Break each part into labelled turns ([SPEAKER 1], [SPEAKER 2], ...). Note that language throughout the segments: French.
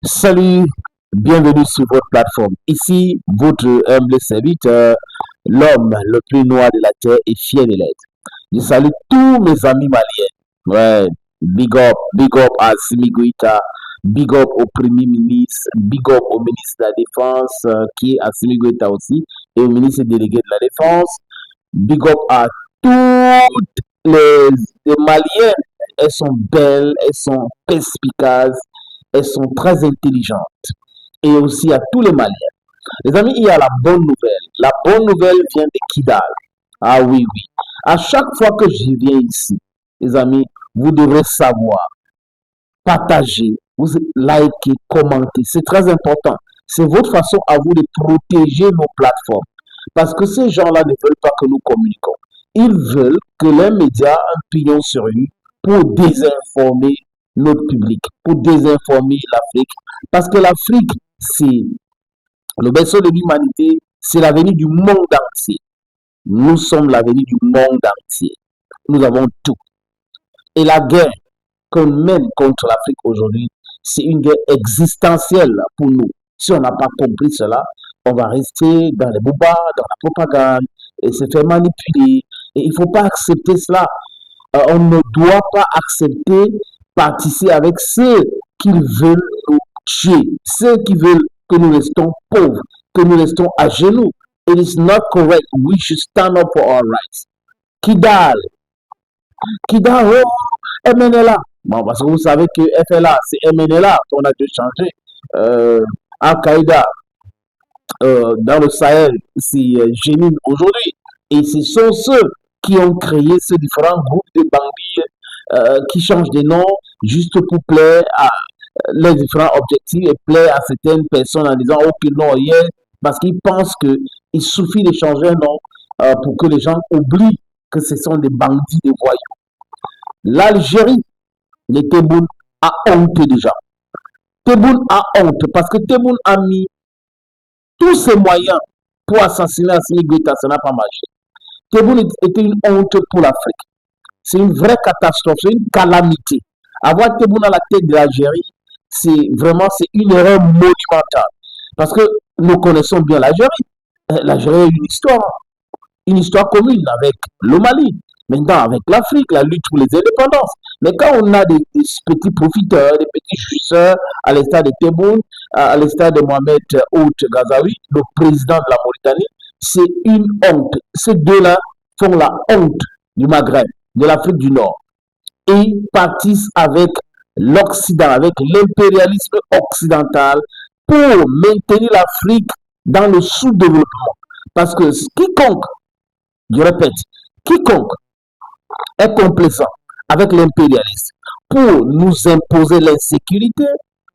[SPEAKER 1] Salut, bienvenue sur votre plateforme. Ici, votre humble serviteur, l'homme le plus noir de la terre et fier de l'être. Je salue tous mes amis maliens. Ouais, big up à Simi Goïta, big up au Premier ministre, big up au ministre de la Défense, qui est Assimi Goïta aussi, et au ministre délégué de la Défense. Big up à toutes les Maliennes. Elles sont belles, elles sont perspicaces, elles sont très intelligentes. Et aussi à tous les Maliens. Les amis, il y a la bonne nouvelle. La bonne nouvelle vient de Kidal. Ah oui, oui. À chaque fois que je viens ici, les amis, vous devrez savoir, partager, vous liker, commenter. C'est très important. C'est votre façon à vous de protéger nos plateformes. Parce que ces gens-là ne veulent pas que nous communiquons. Ils veulent que les médias un pignon sur rue pour désinformer notre public, pour désinformer l'Afrique. Parce que l'Afrique, c'est le berceau de l'humanité, c'est l'avenir du monde entier. Nous sommes l'avenir du monde entier. Nous avons tout. Et la guerre qu'on mène contre l'Afrique aujourd'hui, c'est une guerre existentielle pour nous. Si on n'a pas compris cela, on va rester dans les boubas, dans la propagande, et se faire manipuler. Et il ne faut pas accepter cela. On ne doit pas accepter participer avec ceux qui veulent nous tuer, ceux qui veulent que nous restons pauvres, que nous restons à genoux. It is not correct. We should stand up for our rights. Kidal, Kidal, oh, MNLA. Bon, parce que vous savez que FLA, c'est MNLA qu'on a dû changer. Al-Qaïda, dans le Sahel, c'est Jénine aujourd'hui. Et ce sont ceux qui ont créé ces différents groupes de bandits qui changent de nom juste pour plaire à les différents objectifs et plaire à certaines personnes en disant ok non hier parce qu'ils pensent qu'il suffit de changer un nom pour que les gens oublient que ce sont des bandits, des voyous. L'Algérie, les Tebboune a honte déjà. Tebboune a honte parce que Tebboune a mis tous ses moyens pour assassiner Assimi Goïta, ça n'a pas marché. Tebboune était une honte pour l'Afrique. C'est une vraie catastrophe, c'est une calamité. Avoir Tebboune à la tête de l'Algérie, c'est vraiment une erreur monumentale. Parce que nous connaissons bien l'Algérie. L'Algérie a une histoire commune avec le Mali, maintenant avec l'Afrique, la lutte pour les indépendances. Mais quand on a des petits profiteurs, des petits jouisseurs, à l'instar de Tebboune, à l'instar de Mohamed Ould Ghazouani, le président de la Mauritanie, c'est une honte. Ces deux-là font la honte du Maghreb, de l'Afrique du Nord. Et ils partissent avec l'Occident, avec l'impérialisme occidental pour maintenir l'Afrique dans le sous-développement. Parce que quiconque, je répète, quiconque est complaisant avec l'impérialisme pour nous imposer l'insécurité,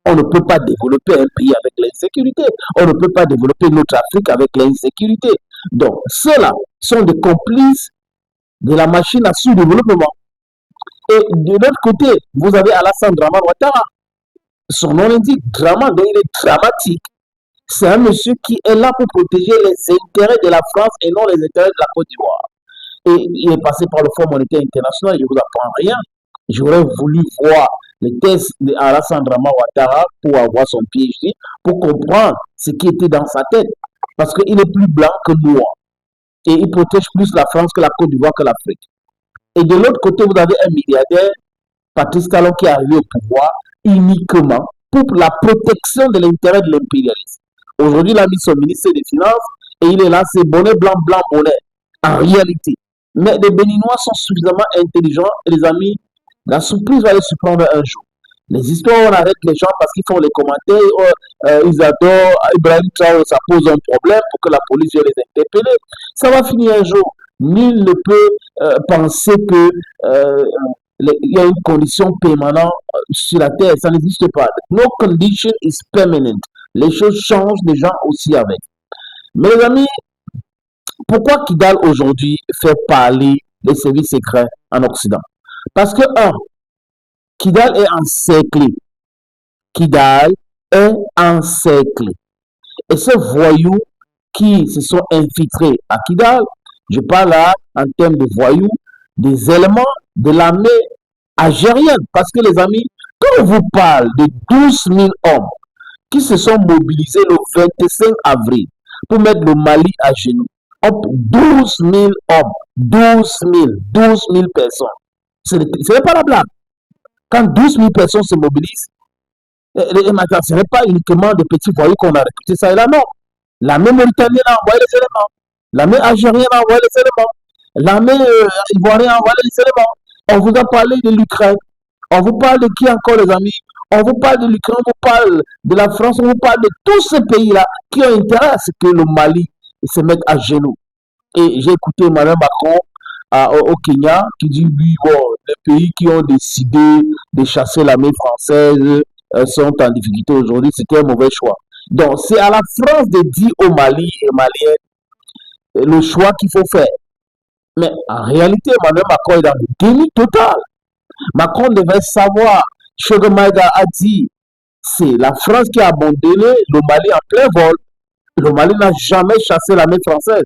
[SPEAKER 1] on ne peut pas développer un pays avec l'insécurité. On ne peut pas développer notre Afrique avec l'insécurité. Donc, ceux-là sont des complices de la machine à sous-développement. Et de l'autre côté, vous avez Alassane Dramane Ouattara. Son nom indique Dramane, donc il est dramatique. C'est un monsieur qui est là pour protéger les intérêts de la France et non les intérêts de la Côte d'Ivoire. Et il est passé par le Fonds monétaire international, je ne vous apprends rien. J'aurais voulu voir les tests d'Alassane Dramane Ouattara pour avoir son PhD, pour comprendre ce qui était dans sa tête. Parce qu'il est plus blanc que noir. Et il protège plus la France que la Côte d'Ivoire que l'Afrique. Et de l'autre côté, vous avez un milliardaire, Patrice Talon, qui est arrivé au pouvoir uniquement pour la protection de l'intérêt de l'impérialisme. Aujourd'hui, il a mis son ministre des Finances et il est là, c'est bonnet blanc, blanc, bonnet, en réalité. Mais les Béninois sont suffisamment intelligents et les amis, la surprise va les surprendre un jour. Les histoires, on arrête les gens parce qu'ils font les commentaires, ils adorent, Ibrahim Traoré, ça pose un problème pour que la police vienne les interpeller. Ça va finir un jour. Nul ne peut penser que il y a une condition permanente sur la terre, ça n'existe pas. No condition is permanent. Les choses changent, les gens aussi avec. Mais les amis, pourquoi Kidal aujourd'hui fait parler des services secrets en Occident? Parce que, un, Kidal est encerclé. Kidal est encerclé. Et ces voyous qui se sont infiltrés à Kidal, je parle là en termes de voyous, des éléments de l'armée algérienne. Parce que les amis, quand on vous parle de 12 000 hommes, qui se sont mobilisés le 25 avril pour mettre le Mali à genoux. 12 000 hommes, 12 000 personnes. Ce n'est pas la blague. Quand 12 000 personnes se mobilisent, ce n'est pas uniquement des petits voyous qu'on a recrutés ça et là, non. L'armée mauritanienne a envoyé les éléments. L'armée algérienne a envoyé les éléments. L'armée ivoirienne a envoyé les éléments. On vous a parlé de l'Ukraine. On vous parle de qui encore, les amis? On vous parle de l'Ukraine, on vous parle de la France, on vous parle de tous ces pays-là qui ont intérêt à ce que le Mali se mette à genoux. Et j'ai écouté Mme Macron au Kenya qui dit oui, bon, les pays qui ont décidé de chasser l'armée française sont en difficulté aujourd'hui, c'était un mauvais choix. Donc, c'est à la France de dire aux Mali et Maliens le choix qu'il faut faire. Mais en réalité, Mme Macron est dans le déni total. Macron devait savoir, Choguemaïga a dit, c'est la France qui a abandonné le Mali en plein vol. Le Mali n'a jamais chassé l'armée française.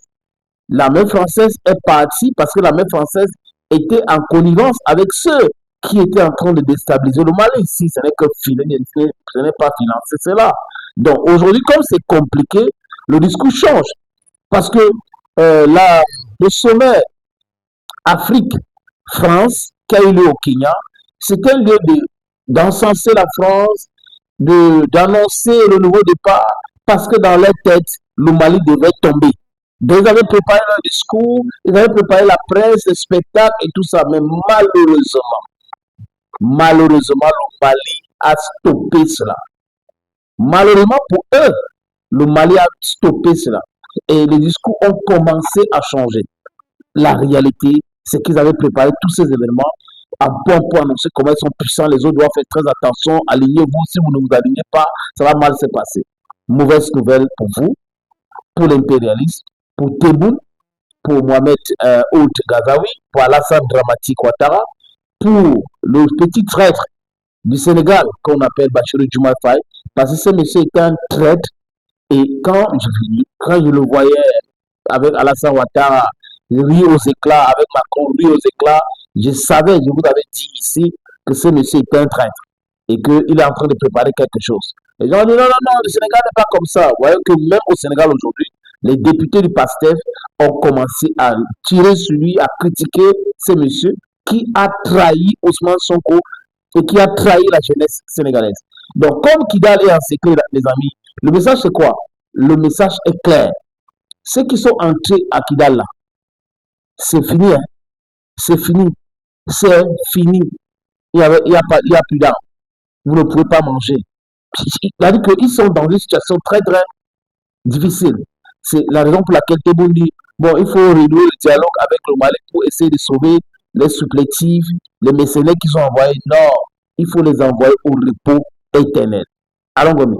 [SPEAKER 1] L'armée française est partie parce que l'armée française était en connivence avec ceux qui étaient en train de déstabiliser le Mali. Ici, ce n'est que ce n'est pas financé cela. Donc aujourd'hui, comme c'est compliqué, le discours change. Parce que le sommet Afrique-France qui a eu lieu au Kenya, c'était un lieu d'encenser la France, d'annoncer le nouveau départ, parce que dans leur tête, le Mali devait tomber. Donc, ils avaient préparé leur discours, ils avaient préparé la presse, les spectacles et tout ça, mais malheureusement, le Mali a stoppé cela. Malheureusement pour eux, le Mali a stoppé cela. Et les discours ont commencé à changer. La réalité, c'est qu'ils avaient préparé tous ces événements à bon pour annoncer comment ils sont puissants. Les autres doivent faire très attention. Alignez-vous. Si vous ne vous alignez pas, ça va mal se passer. Mauvaise nouvelle pour vous, pour l'impérialisme, pour Tebboune, pour Mohamed Ould Ghazouani, pour Alassane Dramati Ouattara, pour le petit traître du Sénégal qu'on appelle Bassirou Diomaye Faye, parce que ce monsieur était un traître. Et quand je le voyais avec Alassane Ouattara, rire aux éclats, avec Macron, rire aux éclats, je vous avais dit ici que ce monsieur était un traître et qu'il est en train de préparer quelque chose. Les gens disent non, le Sénégal n'est pas comme ça. Vous voyez que même au Sénégal aujourd'hui, les députés du PASTEF ont commencé à tirer sur lui, à critiquer ce monsieur qui a trahi Ousmane Sonko et qui a trahi la jeunesse sénégalaise. Donc, comme Kidal est en secret, les amis, le message c'est quoi? Le message est clair. Ceux qui sont entrés à Kidal là, c'est fini, hein? C'est fini. C'est fini. Il n'y a plus d'armes. Vous ne pouvez pas manger. C'est-à-dire qu'ils sont dans une situation très, très difficile. C'est la raison pour laquelle Tebboune dit, bon, il faut renouer le dialogue avec le Mali pour essayer de sauver les supplétifs, les mercenaires qu'ils ont envoyés. Non, il faut les envoyer au repos éternel. Allons, Gomi.